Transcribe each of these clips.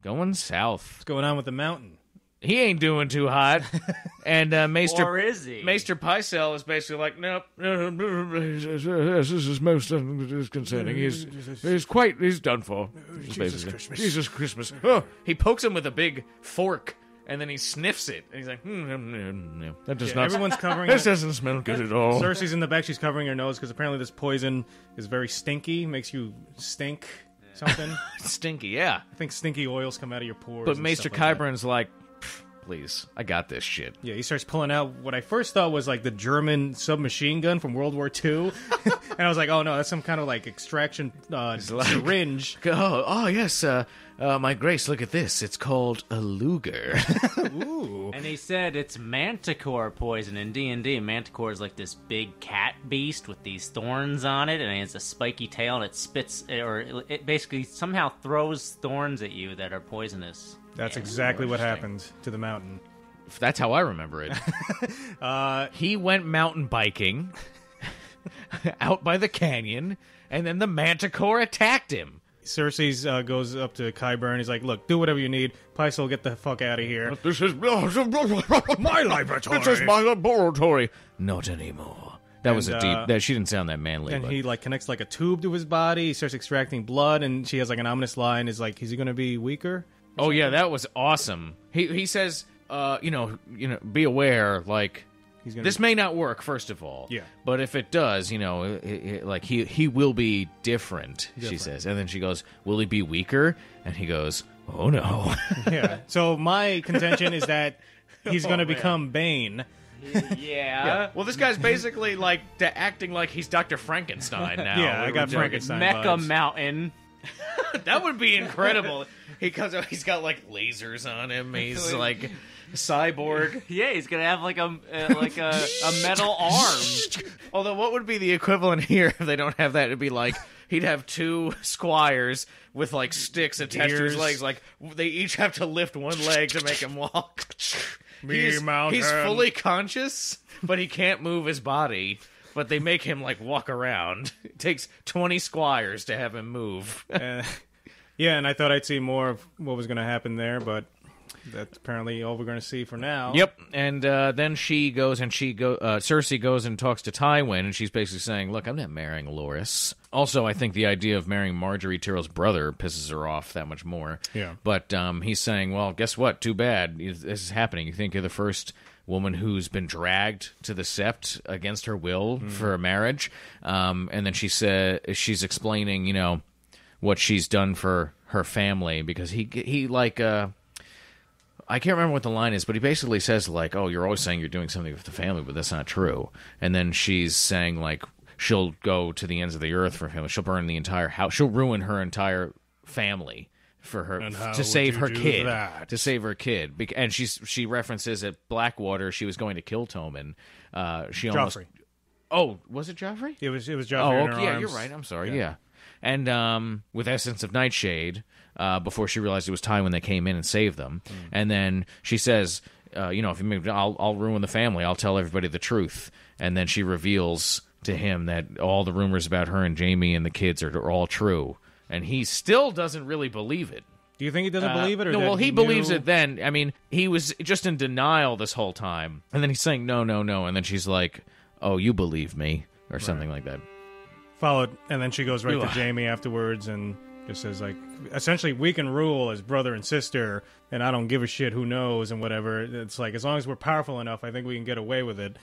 going south. What's going on with the mountain? He ain't doing too hot. And Maester... Or is he? Maester Pycelle is basically like, nope. This is most disconcerting. He's done for. Jesus Christmas. Jesus Christmas. Oh, he pokes him with a big fork, and then he sniffs it. And he's like, no, that does not... Everyone's covering This it. doesn't smell good at all. Cersei's in the back. She's covering her nose because apparently this poison is very stinky. Makes you stink something. Stinky, yeah. I think stinky oils come out of your pores. But and Maester stuff like that. Qyburn's like, please, I got this shit. Yeah, he starts pulling out what I first thought was like the German submachine gun from World War II. And I was like, oh no, that's some kind of like extraction syringe. Oh yes, my grace, look at this. It's called a Luger. Ooh. And he said it's manticore poison in D&D. Manticore is like this big cat beast with these thorns on it, and it has a spiky tail, and it spits, or it basically somehow throws thorns at you that are poisonous. That's exactly what happened to the mountain. That's how I remember it. He went mountain biking out by the canyon, and then the manticore attacked him. Cersei's goes up to Qyburn. He's like, look, do whatever you need. Pycelle, get the fuck out of here. This is my laboratory. This is my laboratory. Not anymore. That was a deep... That she didn't sound that manly. And but. he like connects like a tube to his body. He starts extracting blood, and she has like an ominous line. Is like, is he going to be weaker? Oh yeah, that was awesome. He says, be aware, like this may not work. First of all, yeah. But if it does, like he will be different. She says, and then she goes, "Will he be weaker?" And he goes, "Oh no." Yeah. So my contention is that he's going to become Bane. Yeah. Well, this guy's basically like acting like he's Dr. Frankenstein now. Yeah, I got Frankenstein Mecha vibes. Mountain. That would be incredible. He's got like lasers on him. He's like a cyborg. Yeah, he's gonna have like a metal arm. Although, what would be the equivalent here if they don't have that? It'd be like he'd have two squires with like sticks attached to his legs. Like they each have to lift one leg to make him walk. He's fully conscious, but he can't move his body. But they make him like walk around. It takes 20 squires to have him move. Yeah, and I thought I'd see more of what was going to happen there, but that's apparently all we're going to see for now. Yep, and then Cersei goes and talks to Tywin, and she's basically saying, look, I'm not marrying Loras. Also, I think the idea of marrying Marjorie Tyrell's brother pisses her off that much more. Yeah. But he's saying, well, guess what? Too bad this is happening. You think you're the first woman who's been dragged to the sept against her will for a marriage. And then she's explaining, what she's done for her family, because he like I can't remember what the line is, but he basically says like, oh, you're always saying you're doing something with the family, but that's not true. And then she's saying like she'll go to the ends of the earth for family. She'll burn the entire house. She'll ruin her entire family for her to save her kid. To save her kid. And she references at Blackwater she was going to kill Tommen. She almost. Joffrey. Oh, was it Joffrey? It was Joffrey. Oh, in her okay, yeah, arms. you're right. I'm sorry. Yeah. And with Essence of Nightshade, before she realized it was Tywin that came in and saved them. And then she says, if you make, I'll ruin the family. I'll tell everybody the truth. And then she reveals to him that all the rumors about her and Jaime and the kids are all true. And he still doesn't really believe it. Do you think he doesn't believe it? Or no, that well, he knew? believes it then. I mean, he was just in denial this whole time. And then he's saying, no. And then she's like, oh, you believe me, or something like that. Followed, and then she goes right to Jaime afterwards and just says, like, essentially, we can rule as brother and sister, and I don't give a shit who knows and whatever. It's like, as long as we're powerful enough, I think we can get away with it.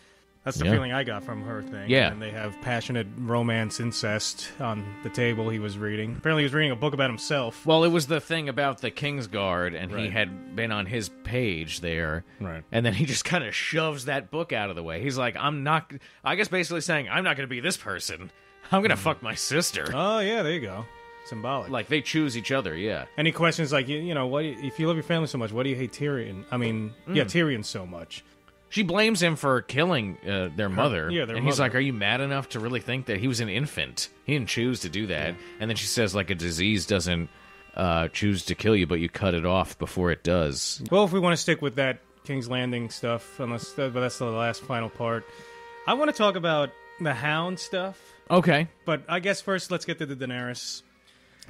That's the feeling I got from her thing. Yeah. And they have passionate romance incest on the table he was reading. Apparently he was reading a book about himself. Well, it was the thing about the Kingsguard, and he had been on his page there. Right. And then he just kind of shoves that book out of the way. He's like, I guess basically saying, I'm not going to be this person. I'm going to fuck my sister. Oh, yeah, there you go. Symbolic. Like, they choose each other, yeah. And he questions, like, what, if you love your family so much, why do you hate Tyrion? I mean, Tyrion so much. She blames him for killing their mother. Yeah, their and he's mother. like, are you mad enough to really think that he was an infant? He didn't choose to do that. Yeah. And then she says, like, a disease doesn't choose to kill you, but you cut it off before it does. Well, if we want to stick with that King's Landing stuff, but that's the last final part, I want to talk about the Hound stuff. Okay. But I guess first let's get to the Daenerys.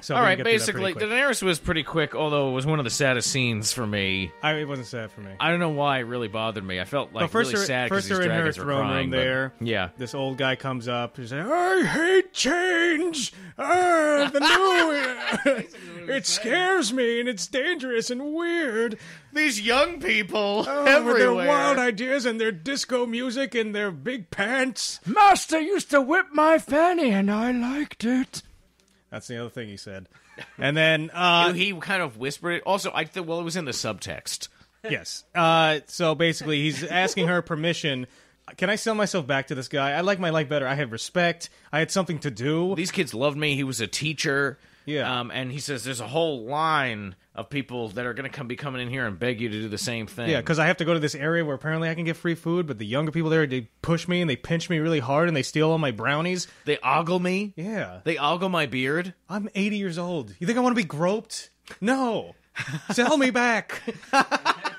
So All we right, can get through that basically, pretty quick. Daenerys was pretty quick, although it was one of the saddest scenes for me. It wasn't sad for me. I don't know why it really bothered me. I felt like But really sad because these they're in her dragons were throne crying. room but- there. Yeah. This old guy comes up. He's like, I hate change. The new... it scares me, and it's dangerous and weird. These young people With their wild ideas and their disco music and their big pants. Master used to whip my fanny, and I liked it. That's the other thing he said. And then... he kind of whispered it. Also, it was in the subtext. Yes. So basically, he's asking her permission. Can I sell myself back to this guy? I like my life better. I had respect. I had something to do. These kids loved me. He was a teacher. Yeah. And he says there's a whole line of people that are going to be coming in here and beg you to do the same thing. Yeah, because I have to go to this area where apparently I can get free food, but the younger people there, they push me and they pinch me really hard and they steal all my brownies. They ogle me. Yeah. They ogle my beard. I'm 80 years old. You think I want to be groped? No. Sell me back.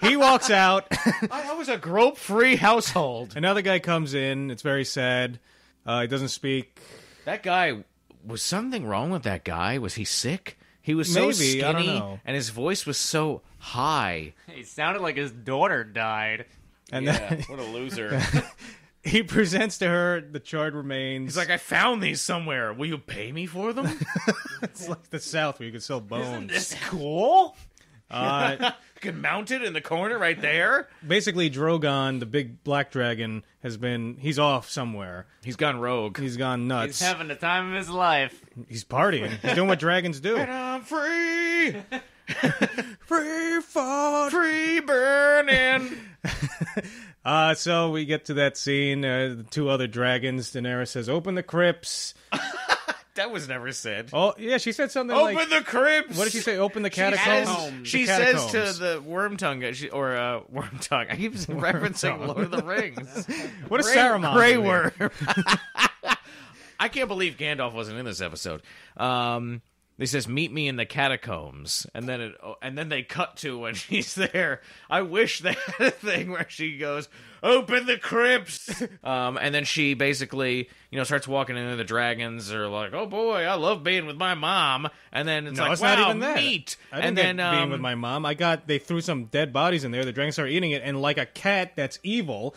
He walks out. I was a grope-free household. Another guy comes in. It's very sad. He doesn't speak. That guy, was something wrong with that guy? Was he sick? He was so Maybe, skinny, I don't know. and his voice was so high. He sounded like his daughter died. And then what a loser. he presents to her the charred remains. He's like, I found these somewhere. Will you pay me for them? It's like the South where you can sell bones. This cool? Uh, You can mount it in the corner right there. basically, Drogon, the big black dragon, he's off somewhere. He's gone rogue. He's gone nuts. He's having the time of his life. He's partying. He's doing what dragons do. And I'm free. Free fall. Free burning. So we get to that scene. The two other dragons. Daenerys says, "Open the crypts." That was never said. Oh, yeah, she said something Open like... the crypts. What did she say? Open the She catacombs? She The says to catacombs. the worm tongue, worm tongue. I keep referencing Lord of the Rings. What a Saruman. Grey worm. I can't believe Gandalf wasn't in this episode. They says, "Meet me in the catacombs," and then they cut to when she's there. I wish they had a thing where she goes, "Open the crypts," and then she basically, starts walking in. The dragons are like, "Oh boy, I love being with my mom," and then it's No, like, it's "Wow, not even that. meat!" I didn't and get then being with my mom. They threw some dead bodies in there. The dragons started eating it, and like a cat that's evil,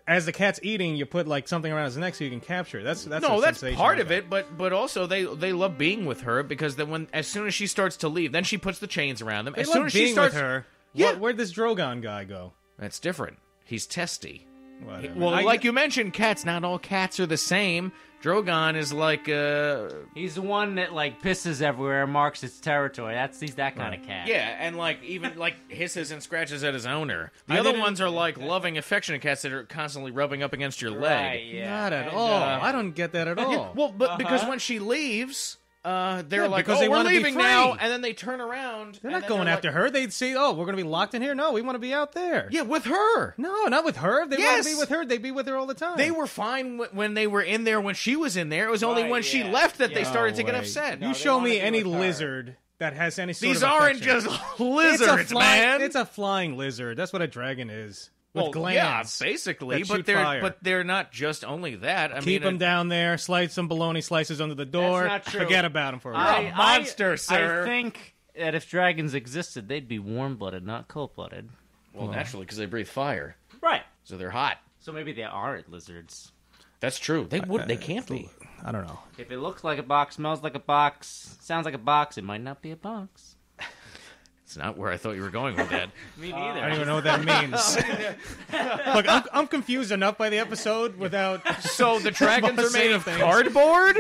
as the cat's eating, you put like something around his neck so you can capture it. That's no, a that's sensation part of of it, but also they love being with her because then as soon as she starts to leave, then she puts the chains around them. They As love soon as she being starts, with her. Yeah. Where'd this Drogon guy go? that's different. He's testy. Whatever. Well, like you mentioned, cats. Not all cats are the same. Drogon is like He's the one that like pisses everywhere, marks its territory. He's that kind of cat. yeah, and like even like hisses and scratches at his owner. The I other didn't- ones are like loving, affectionate cats that are constantly rubbing up against your leg. Right, yeah. Not at And, all. I don't get that at all. Yeah, well, but because when she leaves, they're Yeah, like, because "Oh, they we're wanna be leaving free." now," and then they turn around. They're not going after her. They'd say, "Oh, we're going to be locked in here." No, we want to be out there. Yeah, with her. No, not with her. If they want Yes. to be with her, they'd be with her all the time. They were fine when they were in there when she was in there. It was only Right, when she yeah. left that they Yeah. started to get way. upset. You they show wanna me be any with her. lizard that has any sort These of aren't affection. just lizards, man. It's a flying lizard. That's what a dragon is. With well, glands. yeah, basically, that but shoot they're fire. they're not just only that. I Keep mean, them down there. Slide some bologna slices under the door. not true. Forget about them for a You're while. a monster, sir. I think that if dragons existed, they'd be warm-blooded, not cold-blooded. Well, naturally, because they breathe fire, Right. so they're hot. So maybe they aren't lizards. That's true. They would. They can't be. I don't know. If it looks like a box, smells like a box, sounds like a box, it might not be a box. It's not where I thought you were going with that. Me I neither. don't even know what that means. Look, I'm confused enough by the episode without So the dragons are made of Things. cardboard.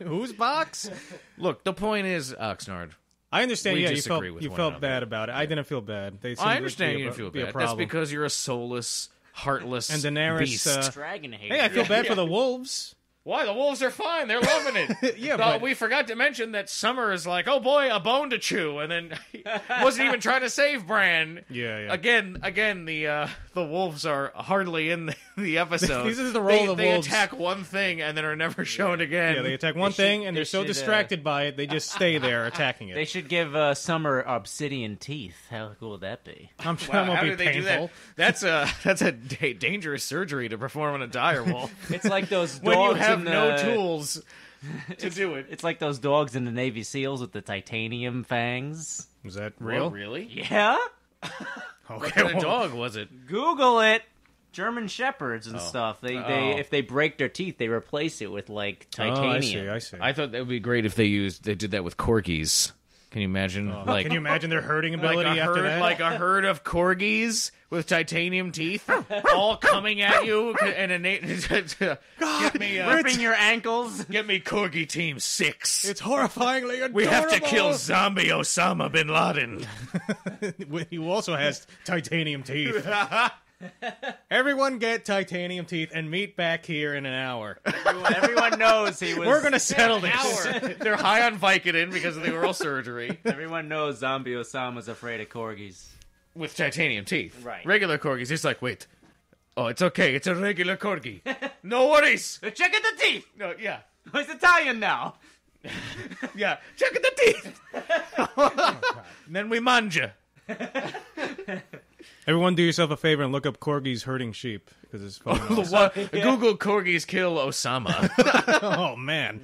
whose box. Look, the point is, Oxnard. I understand. We Yeah, you disagree felt with you one felt another. bad about it. I didn't feel bad. They seemed I to understand be you a- didn't feel be a bad. That's problem. because you're a soulless, heartless And Daenerys, beast. Dragon hater. Hey, I feel bad for the wolves. Why? The wolves are fine. They're loving it. Yeah, Though but- we forgot to mention that Summer is like, oh boy, a bone to chew, and then he wasn't even trying to save Bran. Yeah. Again, the wolves are hardly in the episode. This is the role of they wolves. attack one thing and then are never shown again. Yeah, they attack one thing, and they're so should, distracted by it, they just stay there attacking it. They should give Summer obsidian teeth. How cool would that be? I'm sure Wow, that won't how be do they painful. do that? That's a dangerous surgery to perform on a dire wolf. It's like those dogs when you have in the... no tools. to do it. It's like those dogs in the Navy SEALs with the titanium fangs. Is that real? Oh, really? Yeah? What kind of dog was it? Google it. German Shepherds and stuff. They if they break their teeth, they replace it with like titanium. I see. I thought that would be great if they did that with corgis. Can you imagine? Can you imagine their herding ability after that? Like a herd of corgis with titanium teeth, all coming at you, and get me Ripping your ankles. Get me corgi team 6. It's horrifyingly adorable. We have to kill zombie Osama bin Laden. Who also has titanium teeth. Everyone get titanium teeth and meet back here in an hour. Everyone knows he was... We're going to settle this. They're high on Vicodin because of the oral surgery. Everyone knows Zombie Osama's afraid of corgis. With titanium teeth. Right. Regular corgis, he's like, wait. Oh, it's okay. It's a regular corgi. No worries. Check at the teeth! No, yeah. He's Italian now. Yeah. Check at the teeth. And then we manja. Everyone do yourself a favor and look up corgis herding sheep, because it's fun. Google corgis kill Osama. Oh, man.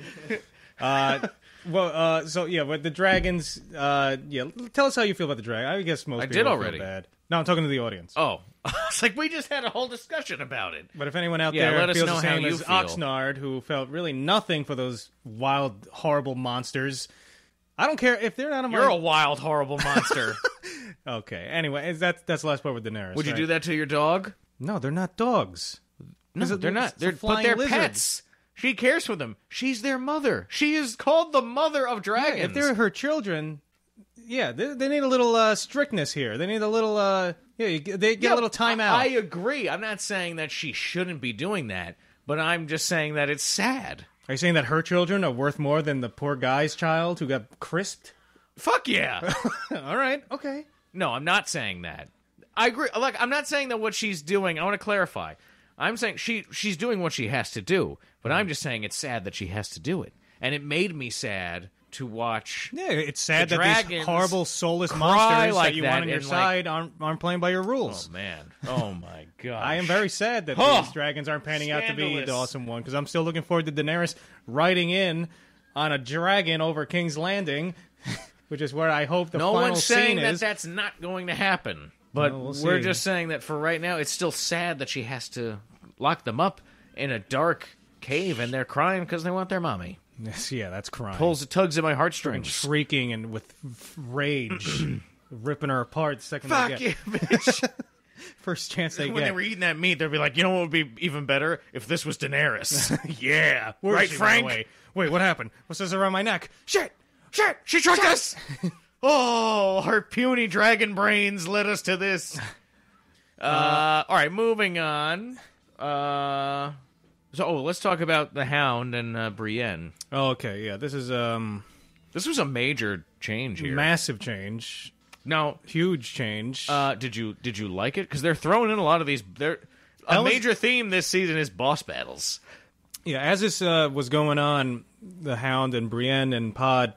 But the dragons, tell us how you feel about the dragon. I guess most people did feel already. bad. No, I'm talking to the audience. Oh. It's like we just had a whole discussion about it. But if anyone out Yeah, there let us feels know the how same you as feel. Oxnard, who felt really nothing for those wild, horrible monsters, I don't care if they're not You're a wild, horrible monster. Okay, anyway, that's the last part with Daenerys. Would you right? do that to your dog? No, they're not dogs. No, they're not. But they're pets. She cares for them. She's their mother. She is called the mother of dragons. Yeah, if they're her children, they need a little strictness here. They need a little, they get a little time out. I agree. I'm not saying that she shouldn't be doing that, but I'm just saying that it's sad. Are you saying that her children are worth more than the poor guy's child who got crisped? Fuck yeah. All right, okay. No, I'm not saying that. I agree. Like, I'm not saying that what she's doing. I want to clarify. I'm saying she's doing what she has to do, but I'm just saying it's sad that she has to do it, and it made me sad to watch. Yeah, it's sad the that these dragons horrible soulless cry monsters like that you that want on your and, side aren't playing by your rules. Oh man. Oh my god. I am very sad that Huh. these dragons aren't panning out to be Scandalous. the awesome one, because I'm still looking forward to Daenerys riding in on a dragon over King's Landing, which is where I hope the No final one's scene saying is. that's not going to happen. But Well, we'll we're see. just saying that for right now, it's still sad that she has to lock them up in a dark cave, and they're crying because they want their mommy. Yes, yeah, that's crying. Tugs at my heartstrings. Shrieking and with rage, ripping her apart the second they Fuck get you, bitch. first chance they When get. they were eating that meat, they'd be like, you know what would be even better? If this was Daenerys. Yeah. Where's Right, she, by the Frank? way? Wait, what happened? What's this around my neck? Shit! She tricked us! Oh, her puny dragon brains led us to this. All right, moving on. Let's talk about the Hound and Brienne. Oh, okay, yeah, this is This was a major change here. massive change, Now, huge change. did you like it? Because they're throwing in a lot of these. A major theme this season is boss battles. Yeah, as this was going on, the Hound and Brienne and Pod,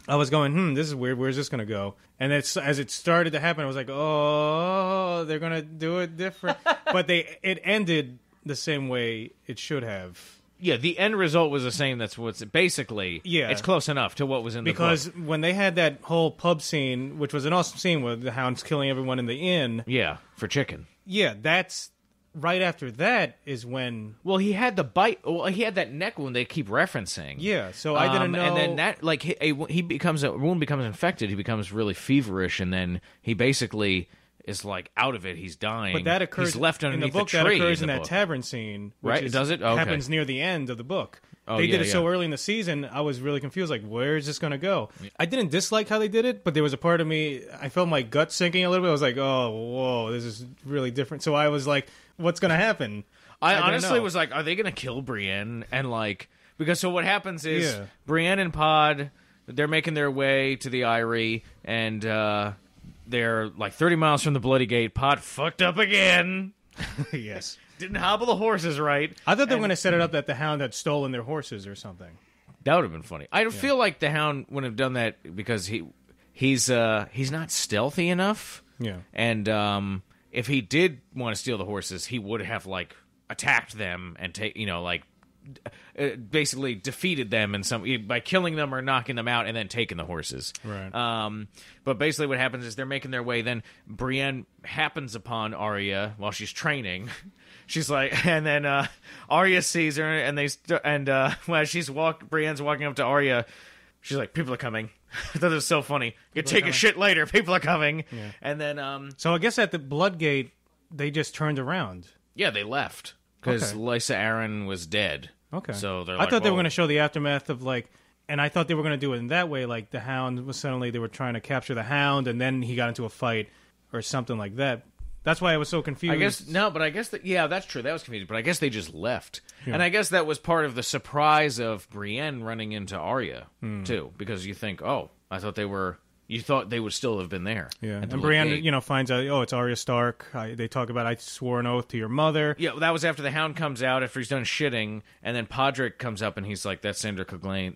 I was going, this is weird. Where's this going to go? And as it started to happen, I was like, oh, they're going to do it different. But it ended the same way it should have. Yeah, the end result was the same. That's what's basically. Yeah. It's close enough to what was in the Because book. when they had that whole pub scene, which was an awesome scene with the Hound's killing everyone in the inn, Yeah, for chicken. yeah, that's right after that is when. Well, he had the bite. Well, he had that neck wound they keep referencing. Yeah, so I didn't know. And then that, like, a wound becomes infected. He becomes really feverish, and then he basically is like out of it. He's dying. But that occurs He's left in underneath the book. tree That occurs in the that book. tavern scene, which Right? Does it? Okay. Happens near the end of the book. Oh, They yeah, did it so yeah. early in the season. I was really confused. Like, where is this going to go? I didn't dislike how they did it, but there was a part of me. I felt my gut sinking a little bit. I was like, oh, whoa, this is really different. So I was like, what's going to happen? I didn't honestly know. was like, are they going to kill Brienne? And like, because so what happens is Yeah. Brienne and Pod, they're making their way to the Eyrie, and they're like 30 miles from the Bloody Gate. Pod fucked up again. Yes. Didn't hobble the horses right. I thought they were going to set it up that the Hound had stolen their horses or something. That would have been funny. I feel like the Hound wouldn't have done that because he's not stealthy enough. Yeah. And if he did want to steal the horses, he would have like attacked them and basically defeated them by killing them or knocking them out and then taking the horses. Right. But basically what happens is they're making their way. Then Brienne happens upon Arya while she's training. She's like, and then Arya sees her, and when Brienne's walking up to Arya, she's like, people are coming. I thought it was so funny. You take a shit later. People are coming. Yeah. And then, so I guess at the Bloodgate, they just turned around. Yeah, they left because Lysa Arryn was dead. Okay. So they're I thought they were going to show the aftermath of and I thought they were going to do it in that way. Like the Hound was suddenly they were trying to capture the Hound, and then he got into a fight or something like that. That's why I was so confused. I guess that's true. That was confusing. But I guess they just left, and I guess that was part of the surprise of Brienne running into Arya too, because you think, I thought you thought they would still have been there. Yeah, and Brienne, finds out, it's Arya Stark. They talk about, I swore an oath to your mother. Yeah, that was after the Hound comes out, after he's done shitting, and then Podrick comes up and he's like, that's Sandor Clegane,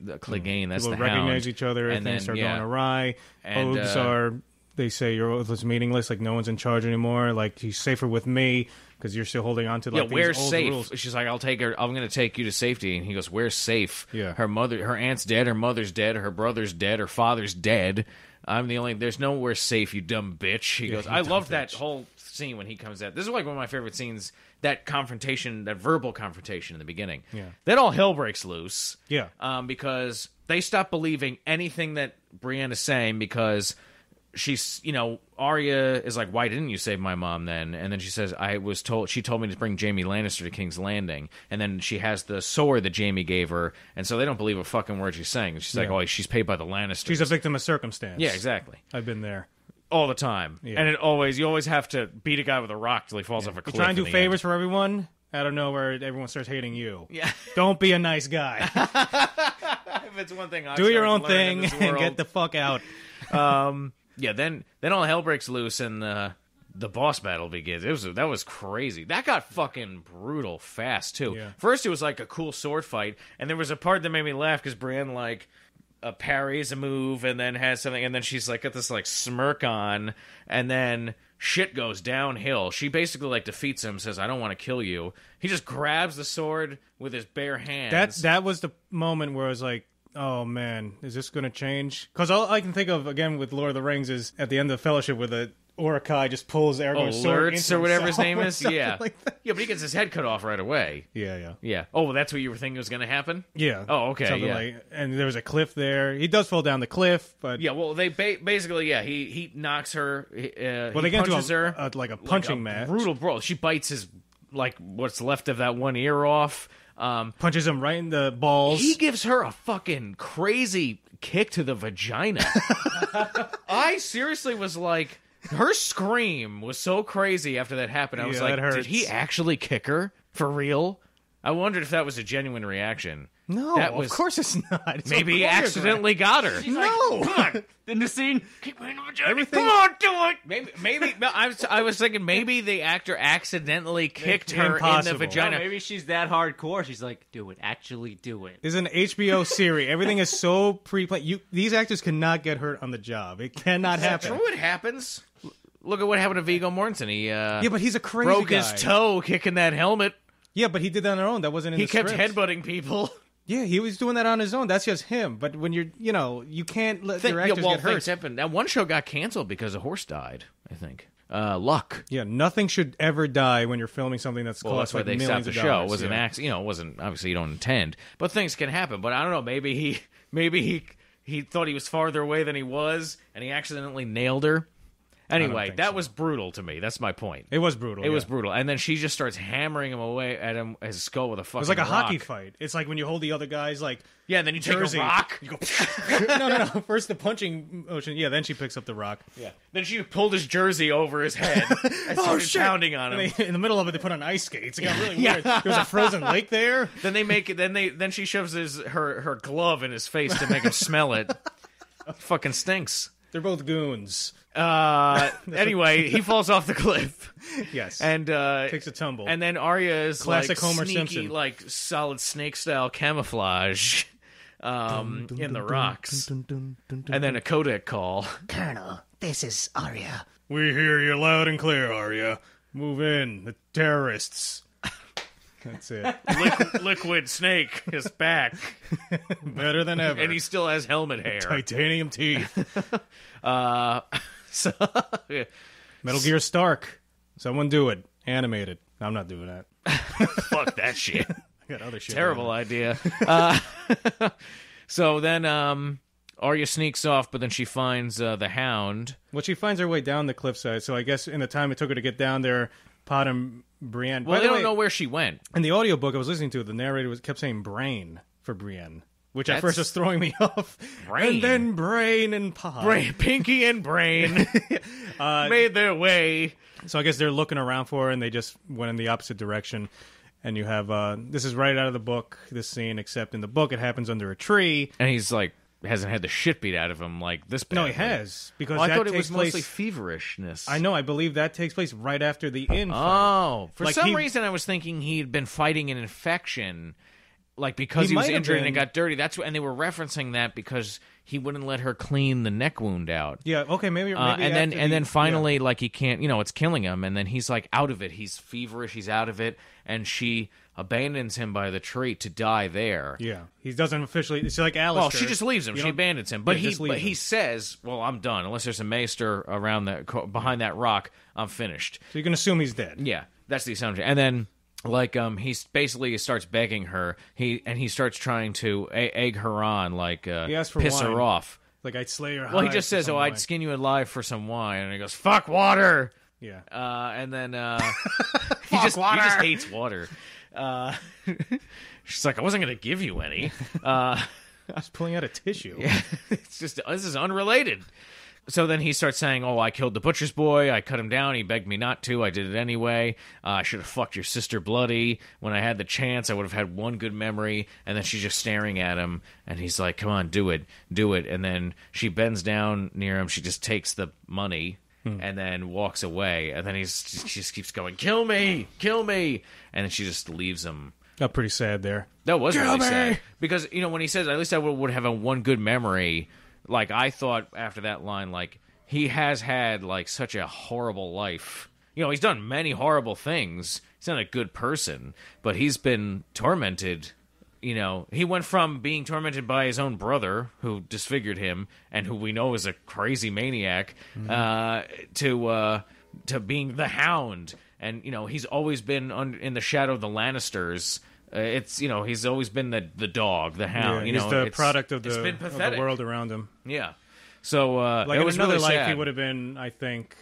that's the Hound. Recognize each other, and things start going awry. Oaths are... They say your oath is meaningless, like no one's in charge anymore, like he's safer with me because you're still holding on to these where's old safe? rules. She's like, I'm going to take you to safety, and he goes, where's safe? Yeah. Her aunt's dead, her mother's dead, her brother's dead, her father's dead. There's nowhere safe, you dumb bitch. He goes, I love that whole scene when he comes out. This is like one of my favorite scenes, that confrontation, that verbal confrontation in the beginning. Yeah. Then all hell breaks loose. Yeah. Because they stop believing anything that Brienne is saying because... She's, Arya is like, why didn't you save my mom then? And then she says, she told me to bring Jaime Lannister to King's Landing. And then she has the sword that Jaime gave her. And so they don't believe a fucking word she's saying. She's like, she's paid by the Lannisters. She's a victim of circumstance. Yeah, exactly. I've been there. All the time. Yeah. And you always have to beat a guy with a rock till he falls off a cliff. You try and do favors for everyone, out of nowhere, everyone starts hating you. Yeah. Don't be a nice guy. If it's one thing do your own thing and get the fuck out. Yeah, then all hell breaks loose and the boss battle begins. That was crazy. That got fucking brutal fast too. Yeah. First, it was like a cool sword fight, and there was a part that made me laugh because Brienne parries a move and then has something, and then she's like got this smirk on, and then shit goes downhill. She basically defeats him, says, "I don't want to kill you." He just grabs the sword with his bare hands. That was the moment where I was like, oh man, is this going to change? Because all I can think of, again, with Lord of the Rings is at the end of the Fellowship where the Uruk-hai just pulls Aragorn's sword into or whatever his himself name is. Yeah. Like that. Yeah, but he gets his head cut off right away. Yeah. Oh, well, that's what you were thinking was going to happen? Yeah. Oh, okay, and there was a cliff there. He does fall down the cliff, but... Yeah, well, they basically, he knocks her, they he get punches into her. Like a punching match. Brutal brawl. She bites his, what's left of that one ear off. Punches him right in the balls. He gives her a fucking crazy kick to the vagina. I seriously was like, her scream was so crazy after that happened. I was like, did he actually kick her? For real? I wondered if that was a genuine reaction. No, of course it's not. It's maybe he accidentally got her. No. Come on. In the scene, kick me in the vagina. Come on, do it. Maybe I was thinking maybe the actor accidentally kicked her in the vagina. No, maybe she's that hardcore. She's like, do it. Actually do it. This is an HBO series. Everything is so pre-planned. These actors cannot get hurt on the job. It cannot happen. True, it happens. Look at what happened to Viggo Mortensen. He but he's a crazy broke guy. his toe kicking that helmet. Yeah, but he did that on his own. That wasn't in the script. He kept headbutting people. Yeah, he was doing that on his own. That's just him. But when you can't let your actors get hurt. That one show got canceled because a horse died, I think. Luck. Yeah, nothing should ever die when you're filming something that's cost why they millions stopped the of show. dollars. It was an accident. It wasn't, obviously you don't intend. But things can happen. But I don't know, maybe he thought he was farther away than he was, and he accidentally nailed her. Anyway, that was brutal to me. That's my point. It was brutal. It was brutal. And then she just starts hammering him away at his skull with a fucking It was like a rock. hockey fight. It's like when you hold the other guy's yeah, and then you jersey. take a rock. You go no. First the punching motion. Yeah, then she picks up the rock. Yeah. Then she pulled his jersey over his head and started pounding on him. In the middle of it, they put on ice skates. It got really weird. There was a frozen lake there. Then they make it. Then she shoves her glove in his face to make him smell it. Fucking stinks. They're both goons. Anyway, he falls off the cliff. Yes. And takes a tumble. And then Arya is classic Homer sneaky, Simpson. Solid Snake style camouflage in the rocks. And then a codec call. Colonel, this is Arya. We hear you loud and clear, Arya. Move in. The terrorists. That's it. Liquid Snake is back. Better than ever. And he still has helmet hair. Titanium teeth. So, Metal Gear Stark. Someone do it. Animated. I'm not doing that. fuck that shit. I got other shit. Terrible idea. So then Arya sneaks off, but then she finds the Hound. Well, she finds her way down the cliffside, so I guess in the time it took her to get down there, Pod and Brienne... Well, they don't know where she went. In the audiobook I was listening to, the narrator kept saying Brain for Brienne, which at first was throwing me off. Brain. And then Brain and Pod. Pinky and Brain made their way. So I guess they're looking around for her, and they just went in the opposite direction. And you have... this is right out of the book, this scene, except in the book it happens under a tree. And he's like... hasn't had the shit beat out of him like this badly. No, he has. Because I that thought it takes was mostly place... feverishness. I know, I believe that takes place right after the inn fight. Oh. For Like, some reason, I was thinking he'd been fighting an infection, like because he was might have injured and it been. got dirty. And they were referencing that because he wouldn't let her clean the neck wound out. Yeah, okay, maybe and then finally, like, he can't, it's killing him, and then he's like out of it. He's feverish, he's out of it, and she abandons him by the tree to die there. Yeah, he doesn't officially. It's like Alistair. Well, she just leaves him. She abandons him, but just leave he him. says, "Well, I'm done. Unless there's a maester around behind that rock, I'm finished." So you can assume he's dead. Yeah, that's the assumption. And then, like, he basically starts begging her. He starts trying to egg her on, like, He asks for piss wine. her off. Like, I'd slay her. Well, he just says, "Oh, I'd skin you alive for some wine," and he goes, "Fuck water." Yeah. And then he just hates water. She's like, "I wasn't going to give you any." I was pulling out a tissue. Yeah, it's just, this is unrelated. So then he starts saying, "Oh, I killed the butcher's boy. I cut him down. He begged me not to. I did it anyway. I should have fucked your sister bloody. When I had the chance, I would have had one good memory." And then she's just staring at him, and he's like, "Come on, do it, do it." And then she bends down near him. She just takes the money and then walks away. And then she just keeps going, "Kill me, kill me." And then she just leaves him. Got pretty sad there. That was really sad. Because, when he says, "At least I would have a one good memory," like, I thought after that line, like, he has had, like, such a horrible life. He's done many horrible things. He's not a good person, but he's been tormented. He went from being tormented by his own brother, who disfigured him, and who we know is a crazy maniac, to being the Hound. And, he's always been in the shadow of the Lannisters. He's always been the dog, the Hound. Yeah, he's the product of it's been of the pathetic. world around him. Yeah. So, Like, it in was another really life, sad. he would have been, I think,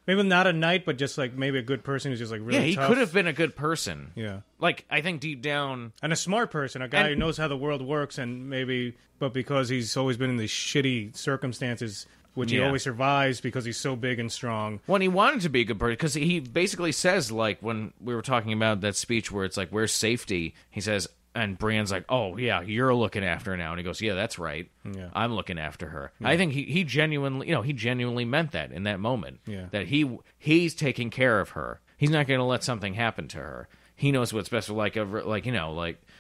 maybe not a knight, but just, like, maybe a good person who's just, like, really he tough. could have been a good person. Yeah. Like, I think deep down... And a smart person, a guy who knows how the world works, and maybe, but because he's always been in these shitty circumstances, which he Yeah. always survives because he's so big and strong. When he wanted to be a good person, because he basically says, like, when we were talking about that speech where it's like, "Where's safety?" He says, and Brienne's like, "Oh, yeah, you're looking after her now." And he goes, "Yeah, that's right. Yeah. I'm looking after her." Yeah. I think he genuinely, he genuinely meant that in that moment. Yeah. That he's taking care of her. He's not going to let something happen to her. He knows what's best for,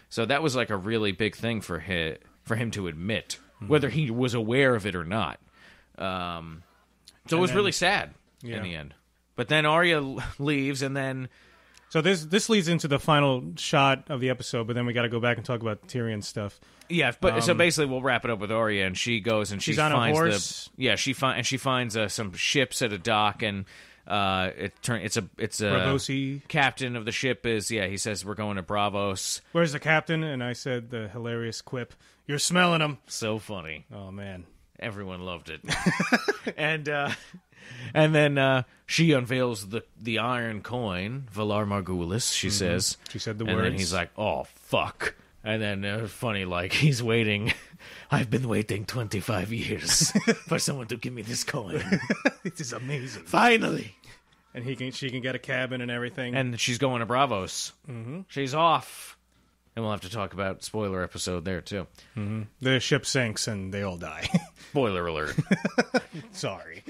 so that was, like, a really big thing for him to admit, whether he was aware of it or not. So it was really sad in the end. But then Arya leaves, and then... So this leads into the final shot of the episode, but then we got to go back and talk about Tyrion stuff. Yeah, but so basically we'll wrap it up with Arya, and she goes and she's she on finds a horse. she finds some ships at a dock, and it's a Braavosi. captain of the ship is he says, "We're going to Braavos." Where's the captain? And I said the hilarious quip, "You're smelling him." So funny. Oh man, everyone loved it. And then she unveils the iron coin, Valar Morghulis, she says. She said the and words. And then he's like, "Oh, fuck." And then funny, like, he's waiting. "I've been waiting 25 years for someone to give me this coin." This is amazing. Finally. And she can get a cabin and everything. And she's going to Braavos. Mm-hmm. She's off. And we'll have to talk about spoiler episode there, too. Mm-hmm. The ship sinks and they all die. Spoiler alert. Sorry.